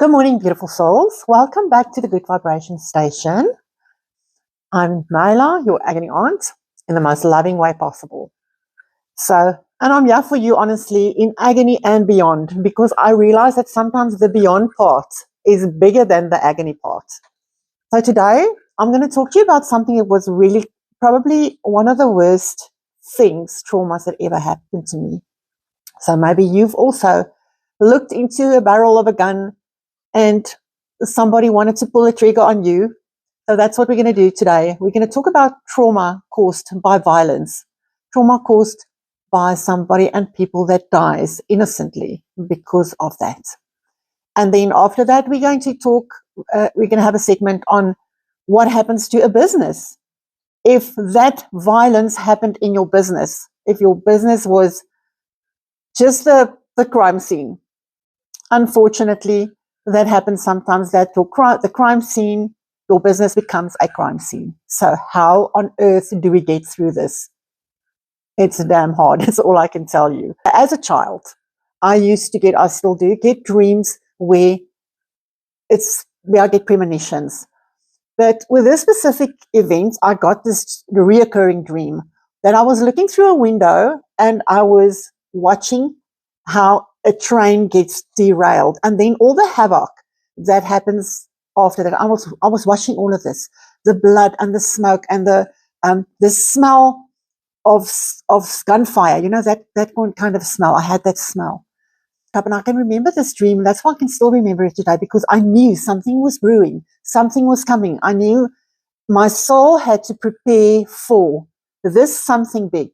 Good morning, beautiful souls. Welcome back to the Good Vibration Station. I'm Nyla, your agony aunt, in the most loving way possible. And I'm here for you, honestly, in agony and beyond, because I realize that sometimes the beyond part is bigger than the agony part. So today, I'm going to talk to you about something that was really probably one of the worst traumas that ever happened to me. So maybe you've also looked into a barrel of a gun and somebody wanted to pull a trigger on you. So that's what we're going to do today. We're going to talk about trauma caused by violence, trauma caused by somebody and people that dies innocently because of that. And then after that, we're going to we're going to have a segment on what happens to a business. If that violence happened in your business, if your business was just the crime scene, unfortunately, that happens sometimes, that the crime scene, your business becomes a crime scene. So how on earth do we get through this? It's damn hard. That's all I can tell you. As a child, I still do get dreams where I get premonitions. But with this specific event, I got this reoccurring dream that I was looking through a window and I was watching how a train gets derailed, and then all the havoc that happens after that. I was watching all of this, the blood and the smoke and the smell of gunfire. You know, that kind of smell. I had that smell, and I can remember this dream. That's why I can still remember it today, because I knew something was brewing, something was coming. I knew my soul had to prepare for this something big.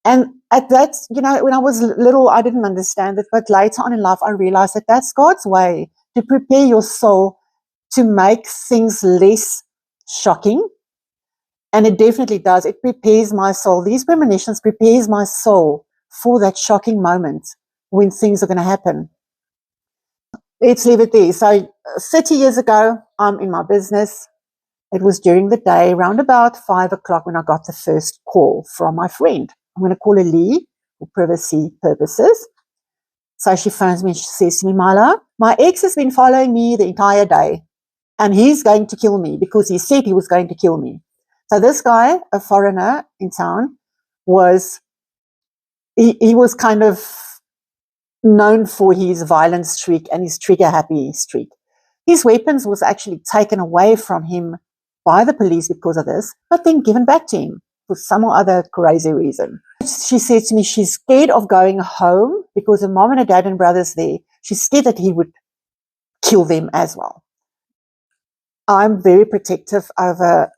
And at that, when I was little, I didn't understand it. But later on in life, I realized that that's God's way to prepare your soul to make things less shocking. And it definitely does. It prepares my soul. These premonitions prepares my soul for that shocking moment when things are going to happen. Let's leave it there. So 30 years ago, I'm in my business. It was during the day, around about 5 o'clock, when I got the first call from my friend. I'm going to call her Lee for privacy purposes. So she phones me and she says to me, Mala, my ex has been following me the entire day and he's going to kill me because he said he was going to kill me. So this guy, a foreigner in town, he was kind of known for his violent streak and his trigger-happy streak. His weapons was actually taken away from him by the police because of this, but then given back to him for some other crazy reason. She said to me she's scared of going home because her mom and her dad and brothers there. She's scared that he would kill them as well. I'm very protective over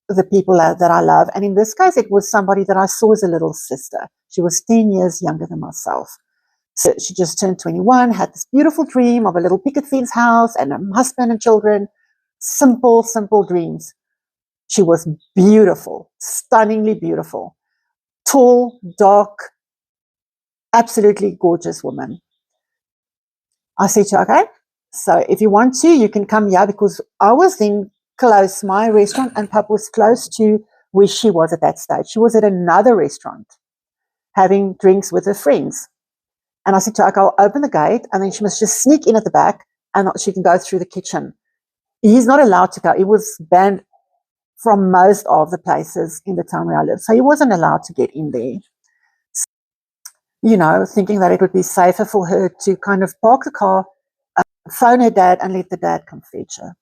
the people that I love. And in this case, it was somebody that I saw as a little sister. She was 10 years younger than myself. So she just turned 21, had this beautiful dream of a little picket fence house and a husband and children. Simple, simple dreams. She was beautiful, stunningly beautiful, tall, dark, absolutely gorgeous woman. I said to her, okay, so if you want to, you can come here, because I was then close. My restaurant and pub was close to where she was at that stage. She was at another restaurant having drinks with her friends. And I said to her, okay, I'll open the gate and then she must just sneak in at the back and she can go through the kitchen. He's not allowed to go. He was banned from most of the places in the town where I live. So he wasn't allowed to get in there. Thinking that it would be safer for her to kind of park the car, phone her dad and let the dad come fetch her.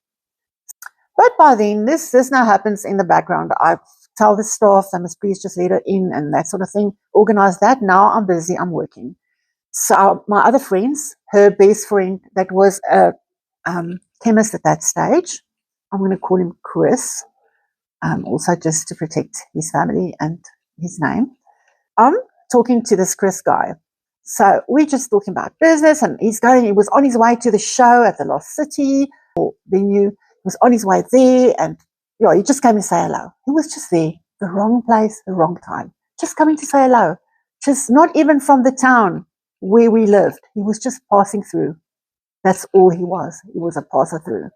But by then, this now happens in the background. I tell the staff, they must please just let her in and that sort of thing. Organize that. Now I'm busy, I'm working. So my other friends, her best friend that was a chemist at that stage, I'm going to call him Chris, also just to protect his family and his name. I'm talking to this Chris guy. So we're just talking about business, and he was on his way to the show at the Lost City venue. He was on his way there, and he just came to say hello. He was just there, the wrong place, the wrong time, just coming to say hello. Just not even from the town where we lived. He was just passing through. That's all he was. He was a passer through.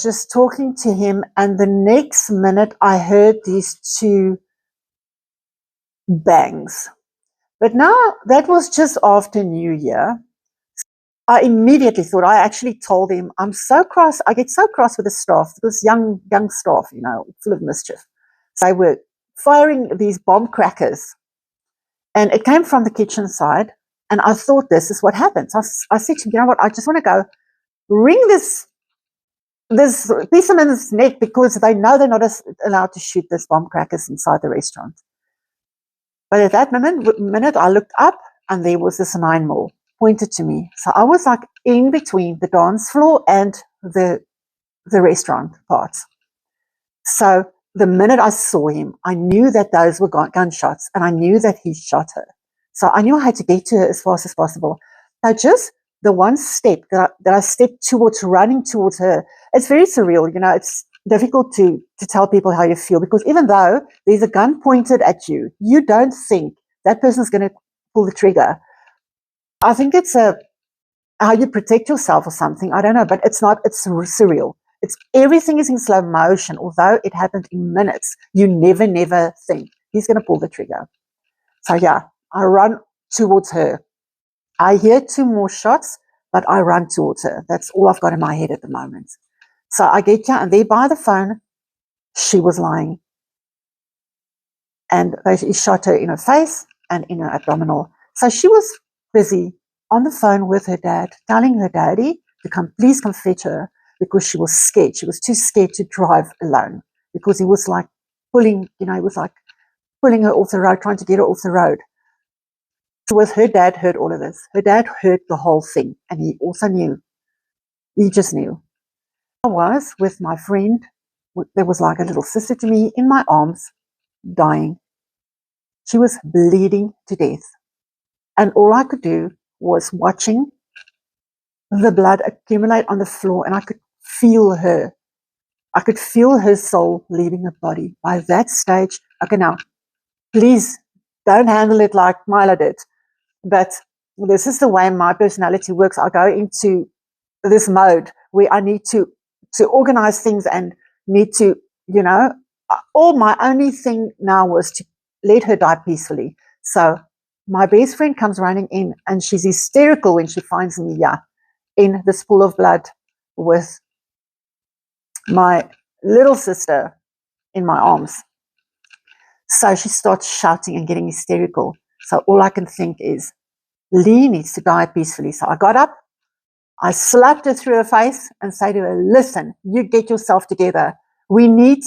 Just talking to him, and the next minute I heard these two bangs. But now that was just after New Year. I immediately thought, I actually told him, I'm so cross. I get so cross with the staff, this young staff, full of mischief. So they were firing these bomb crackers, and it came from the kitchen side. And I thought, this is what happens. I said to him, you know what? I just want to go ring this policeman's neck, because they know they're not allowed to shoot this bomb crackers inside the restaurant. But at that minute, I looked up, and there was this 9mm pointed to me. So I was like in between the dance floor and the restaurant parts. So the minute I saw him, I knew that those were gunshots, and I knew that he shot her. So I knew I had to get to her as fast as possible. Now, just the one step that I stepped towards, running towards her, it's very surreal. It's difficult to tell people how you feel, because even though there's a gun pointed at you, you don't think that person's going to pull the trigger. I think it's how you protect yourself or something. I don't know, but it's not. It's surreal. Everything is in slow motion. Although it happened in minutes, you never think he's going to pull the trigger. So yeah, I run towards her. I hear 2 more shots, but I run towards her. That's all I've got in my head at the moment. So I get here, and there by the phone, she was lying. And he shot her in her face and in her abdominal. So she was busy on the phone with her dad, telling her daddy to please come fetch her, because she was scared. She was too scared to drive alone, because he was like pulling her off the road, trying to get her off the road. So her dad heard all of this. Her dad heard the whole thing, and he also knew. He just knew. I was with my friend. There was like a little sister to me in my arms, dying. She was bleeding to death. And all I could do was watching the blood accumulate on the floor, and I could feel her. I could feel her soul leaving her body. By that stage, okay, now, please don't handle it like Mila did. But this is the way my personality works. I go into this mode where I need to organize things and need to, all my only thing now was to let her die peacefully. So my best friend comes running in, and she's hysterical when she finds me in this pool of blood with my little sister in my arms. So she starts shouting and getting hysterical. So all I can think is, Lee needs to die peacefully. So I got up, I slapped her through her face and said to her, listen, you get yourself together. We need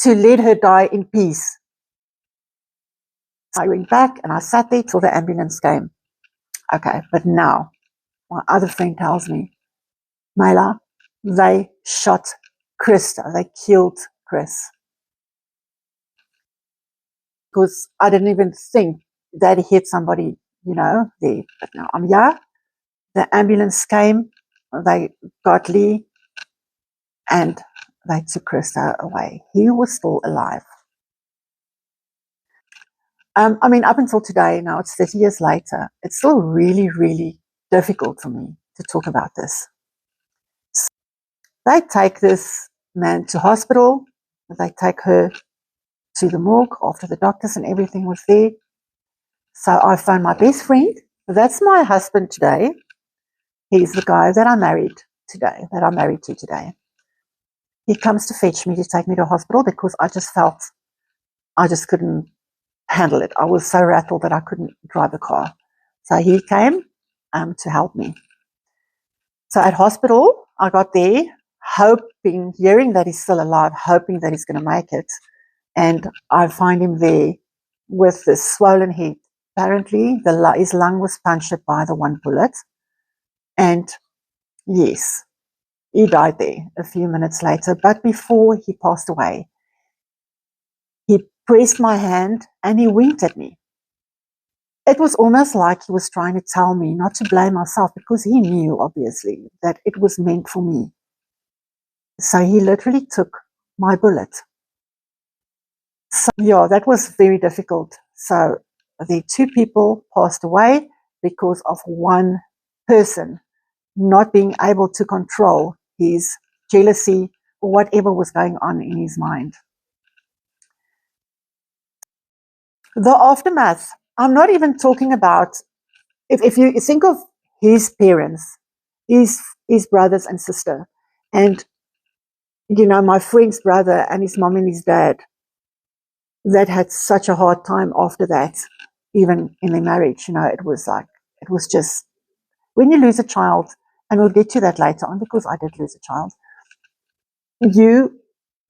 to let her die in peace. So I went back and I sat there till the ambulance came. Okay, but now my other friend tells me, Mela, they shot Krista. They killed Chris. Because I didn't even think that he hit somebody, there. But now I'm here. The ambulance came. They got Lee, and they took Krista away. He was still alive. Up until today, now it's 30 years later, it's still really, really difficult for me to talk about this. So they take this man to hospital. They take her to the morgue after the doctors and everything was there. So I phoned my best friend. That's my husband today. He's the guy that I married to today. He comes to fetch me, to take me to hospital, because I just felt I just couldn't handle it. I was so rattled that I couldn't drive the car. So he came to help me. So at hospital, I got there, hearing that he's still alive, hoping that he's going to make it. And I find him there with this swollen head. Apparently, his lung was punctured by the one bullet. And yes, he died there a few minutes later. But before he passed away, he pressed my hand and he winked at me. It was almost like he was trying to tell me not to blame myself, because he knew, obviously, that it was meant for me. So he literally took my bullet. So yeah, that was very difficult. So the 2 people passed away because of one person not being able to control his jealousy or whatever was going on in his mind. The aftermath, I'm not even talking about, if you think of his parents, his brothers and sister. And, my friend's brother and his mom and his dad, that had such a hard time after that, even in their marriage. It was just, when you lose a child, and we'll get to that later on because I did lose a child,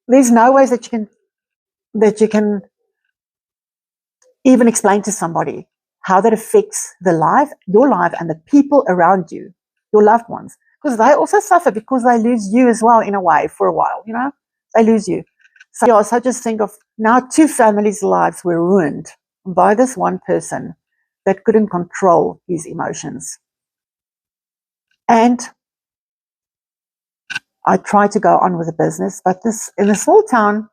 there's no ways that you can even explain to somebody how that affects your life and the people around you, your loved ones, because they also suffer because they lose you as well in a way for a while, they lose you. So just think of now 2 families' lives were ruined by this one person that couldn't control his emotions. And I tried to go on with the business, but in a small town,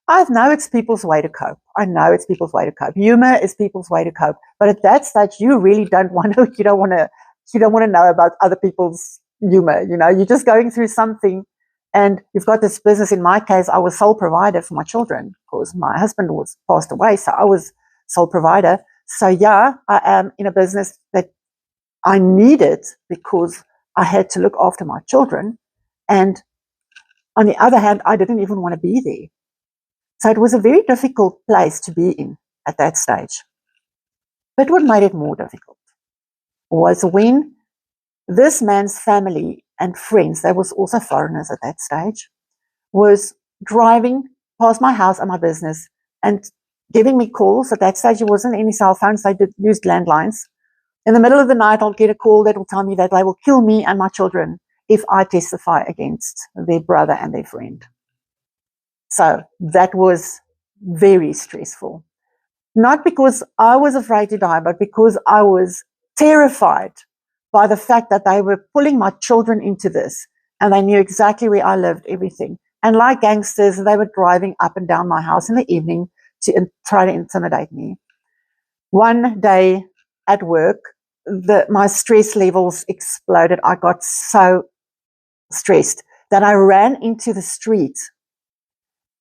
I know it's people's way to cope. I know it's people's way to cope. Humor is people's way to cope. But at that stage, you really don't want to know about other people's humor. You're just going through something, and you've got this business. In my case, I was sole provider for my children because my husband was passed away. So I was sole provider. So yeah, I am in a business that I needed because I had to look after my children. And on the other hand, I didn't even want to be there. So it was a very difficult place to be in at that stage. But what made it more difficult was when this man's family and friends, they was also foreigners at that stage, was driving past my house and my business and giving me calls. At that stage, there wasn't any cell phones. They used landlines. In the middle of the night, I'll get a call that will tell me that they will kill me and my children if I testify against their brother and their friend. So that was very stressful. Not because I was afraid to die, but because I was terrified by the fact that they were pulling my children into this, and they knew exactly where I lived, everything. And like gangsters, they were driving up and down my house in the evening to try to intimidate me. One day at work, my stress levels exploded. I got so stressed that I ran into the street,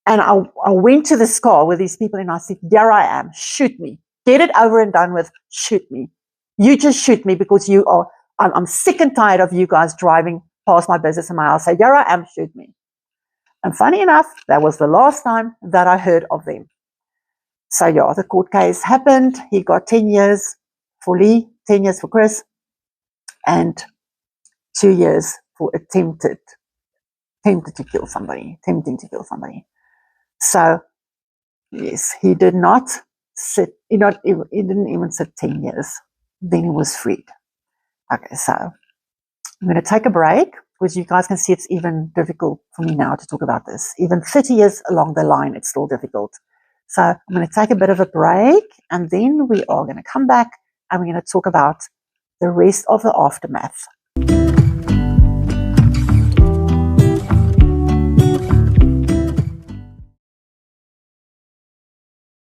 and I went to this car with these people, and I said, "Here I am, shoot me. Get it over and done with, shoot me. You just shoot me because I'm sick and tired of you guys driving past my business and my house. So here I am, shoot me." And funny enough, that was the last time that I heard of them. So yeah, the court case happened. He got 10 years for Lee, 10 years for Chris, and 2 years for attempting to kill somebody. So yes, he did not sit, he didn't even sit 10 years. Then he was freed. Okay, so I'm going to take a break because you guys can see it's even difficult for me now to talk about this. Even 30 years along the line, it's still difficult. So I'm going to take a bit of a break, and then we are going to come back and we're going to talk about the rest of the aftermath